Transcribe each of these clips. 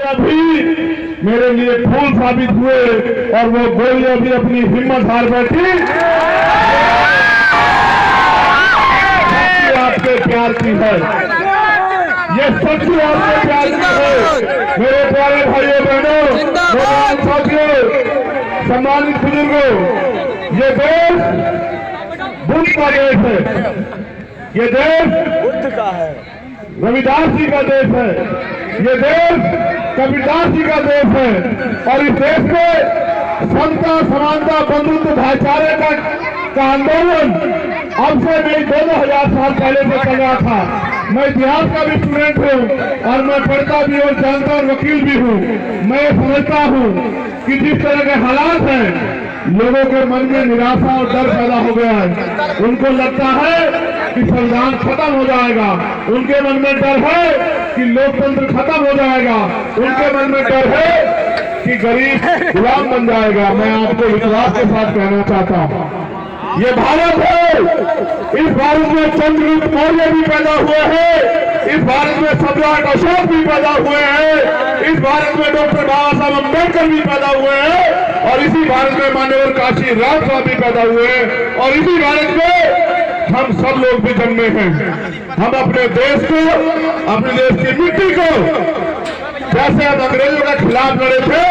अभी मेरे लिए फूल साबित हुए और वो गोलियां भी अपनी हिम्मत हार बैठी। आपके प्यार की है, ये सच्ची आपके प्यार की है। मेरे प्यारे भाइयों बहनों, मेरे साथियों, सम्मानित बुजुर्गों, ये देश बुद्ध का देश है, ये देश बुद्ध का है, रविदास जी का देश है, ये देश कबीरदास जी का देश है। और इस देश में समता, समानता, बंधुत्व, भाईचारे का आंदोलन अब से नहीं 2000 साल पहले से चल रहा था। मैं इतिहास का भी स्टूडेंट हूँ और मैं पढ़ता भी और जानता और वकील भी हूँ। मैं समझता हूँ कि जिस तरह के हालात हैं, लोगों के मन में निराशा और डर पैदा हो गया है। उनको लगता है कि संविधान खत्म हो जाएगा, उनके मन में डर है कि लोकतंत्र खत्म हो जाएगा, उनके मन में डर है कि गरीब गुलाम बन जाएगा। मैं आपको विश्वास के साथ कहना चाहता हूँ, ये भारत है, इस भारत में चंद्रगुप्त मौर्य भी पैदा हुए हैं, इस भारत में सम्राट अशोक भी पैदा हुए हैं, इस भारत में डॉक्टर बाबा साहब अम्बेडकर भी पैदा हुए हैं, और इसी भारत में मान्यवर काशी राम साहब भी पैदा हुए हैं, और इसी भारत में हम सब लोग भी जन्मे हैं। हम अपने देश को, अपने देश की मिट्टी को, जैसे हम अंग्रेजों के खिलाफ लड़े थे,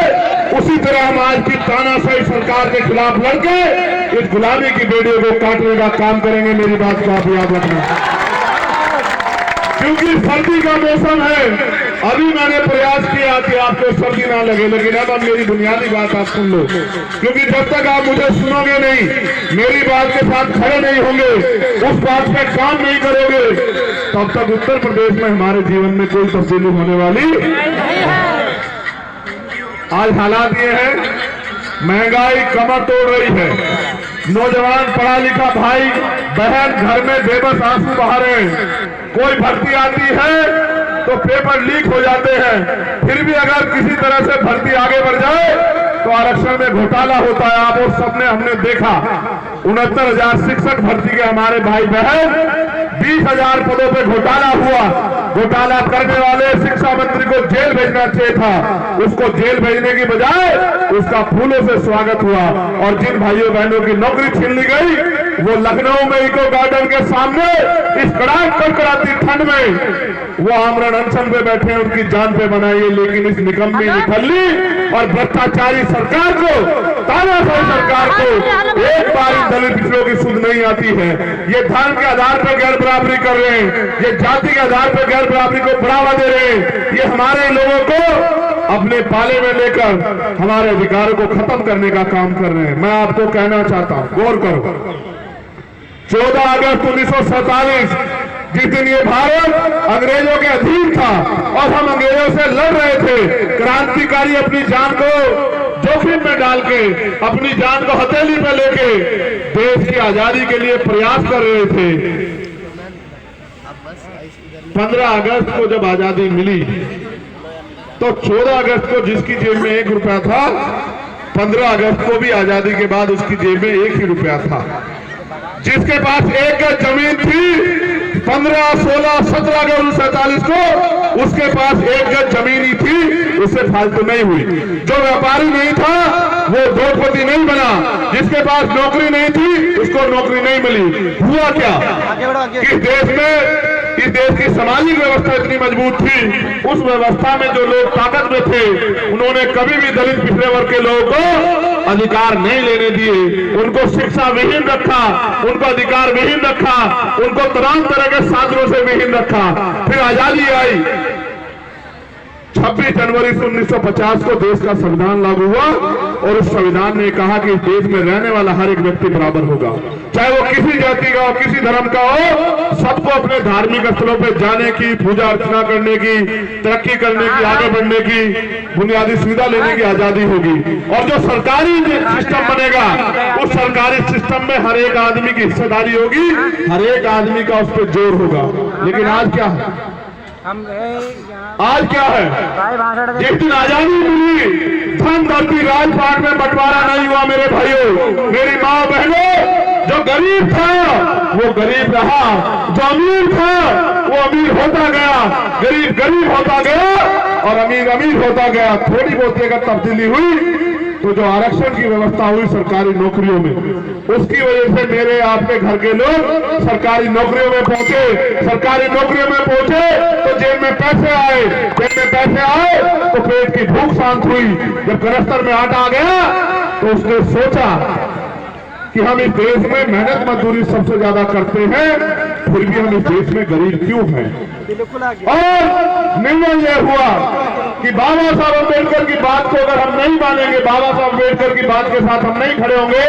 उसी तरह हम आज की तानाशाही सरकार के खिलाफ लड़के इस गुलामी की बेड़ियों को काटने का काम करेंगे। मेरी बात को आप याद रखना, क्योंकि सर्दी का मौसम है। अभी मैंने प्रयास किया कि आपको सर्दी ना लगे, लेकिन अब मेरी बुनियादी बात आप सुन लो, क्योंकि जब तक आप मुझे सुनोगे नहीं, मेरी बात के साथ खड़े नहीं होंगे, उस बात पे काम नहीं करोगे, तब तक उत्तर प्रदेश में हमारे जीवन में कोई तब्दीली होने वाली नहीं। आज हालात ये है, महंगाई कमर तोड़ रही है, नौजवान पढ़ा लिखा भाई बहन घर में बेबस आंसू बहा रहे हैं। कोई भर्ती आती है तो पेपर लीक हो जाते हैं, फिर भी अगर किसी तरह से भर्ती आगे बढ़ जाए तो आरक्षण में घोटाला होता है। आप उस सबने हमने देखा, 69,000 शिक्षक भर्ती के हमारे भाई बहन, 20,000 पदों पे घोटाला हुआ। घोटाला करने वाले शिक्षा मंत्री को जेल भेजना चाहिए था, उसको जेल भेजने की बजाय उसका फूलों से स्वागत हुआ। और जिन भाइयों बहनों की नौकरी छीन ली गई, वो लखनऊ में इको गार्डन के सामने इस कड़कड़ाती ठंड में वो आमरण अनशन पे बैठे हैं, उनकी जान पे बनाइए। लेकिन इस निकम्मी, निठल्ली और भ्रष्टाचारी सरकार को, तानाशाही सरकार को एक बार दलित पिछड़ों की सुध नहीं आती है। ये धर्म के आधार पर गैर बराबरी कर रहे हैं, ये जाति के आधार पर गैर बराबरी को बढ़ावा दे रहे हैं, ये हमारे लोगों को अपने पाले में लेकर हमारे अधिकारों को खत्म करने का काम कर रहे हैं। मैं आपको कहना चाहता हूं, गौर करो, 14 अगस्त 1947 जिस दिन ये भारत अंग्रेजों के अधीन था और हम अंग्रेजों से लड़ रहे थे, क्रांतिकारी अपनी जान को जोखिम में डाल के, अपनी जान को हथेली पे लेके देश की आजादी के लिए प्रयास कर रहे थे। 15 अगस्त को जब आजादी मिली तो 14 अगस्त को जिसकी जेब में 1 रुपया था, 15 अगस्त को भी आजादी के बाद उसकी जेब में 1 ही रुपया था। जिसके पास 1 गज जमीन थी 15, 16, 17 अगस्त 1947 को, उसके पास 1 गज जमीन ही थी, उससे फालतू नहीं हुई। जो व्यापारी नहीं था वो उद्योगपति नहीं बना, जिसके पास नौकरी नहीं थी उसको नौकरी नहीं मिली। हुआ क्या कि इस देश की सामाजिक व्यवस्था इतनी मजबूत थी, उस व्यवस्था में जो लोग ताकत में थे उन्होंने कभी भी दलित पिछड़े वर्ग के लोगों को अधिकार नहीं लेने दिए, उनको शिक्षा विहीन रखा, उनको अधिकार विहीन रखा, उनको तमाम तरह के साधनों से विहीन रखा। फिर आजादी आई, 26 जनवरी 1950 को देश का संविधान लागू हुआ और उस संविधान ने कहा कि इस देश में रहने वाला हर एक व्यक्ति बराबर होगा, चाहे वो किसी जाति का हो, किसी धर्म का हो, सबको अपने धार्मिक स्थलों पर जाने की, पूजा अर्चना करने की, तरक्की करने की, आगे बढ़ने की, बुनियादी सुविधा लेने की आजादी होगी। और जो सरकारी सिस्टम बनेगा, उस सरकारी सिस्टम में हर एक आदमी की हिस्सेदारी होगी, हर एक आदमी का उस पर जोर होगा। लेकिन आज क्या है, आज क्या है, जिस दिन आजादी मिली, धन धरती राजपाट में बंटवारा नहीं हुआ। मेरे भाइयों, मेरी माँ बहनों, जो गरीब था वो गरीब रहा, जो अमीर था वो अमीर होता गया, गरीब गरीब होता गया, और अमीर अमीर होता गया। थोड़ी बहुत अगर तब्दीली हुई तो जो आरक्षण की व्यवस्था हुई सरकारी नौकरियों में, उसकी वजह से मेरे आपके घर के लोग सरकारी नौकरियों में पहुंचे। सरकारी नौकरियों में पहुंचे तो जेब में पैसे आए, जेब में पैसे आए तो पेट की भूख शांत हुई। जब कनस्तर में आटा आ गया तो उसने सोचा कि हम इस देश में मेहनत मजदूरी सबसे ज्यादा करते हैं, फिर भी हम इस देश में गरीब क्यों हैं। और निर्णय यह हुआ कि बाबा साहब अम्बेडकर की बात को अगर हम नहीं मानेंगे, बाबा साहब अम्बेडकर की बात के साथ हम नहीं खड़े होंगे,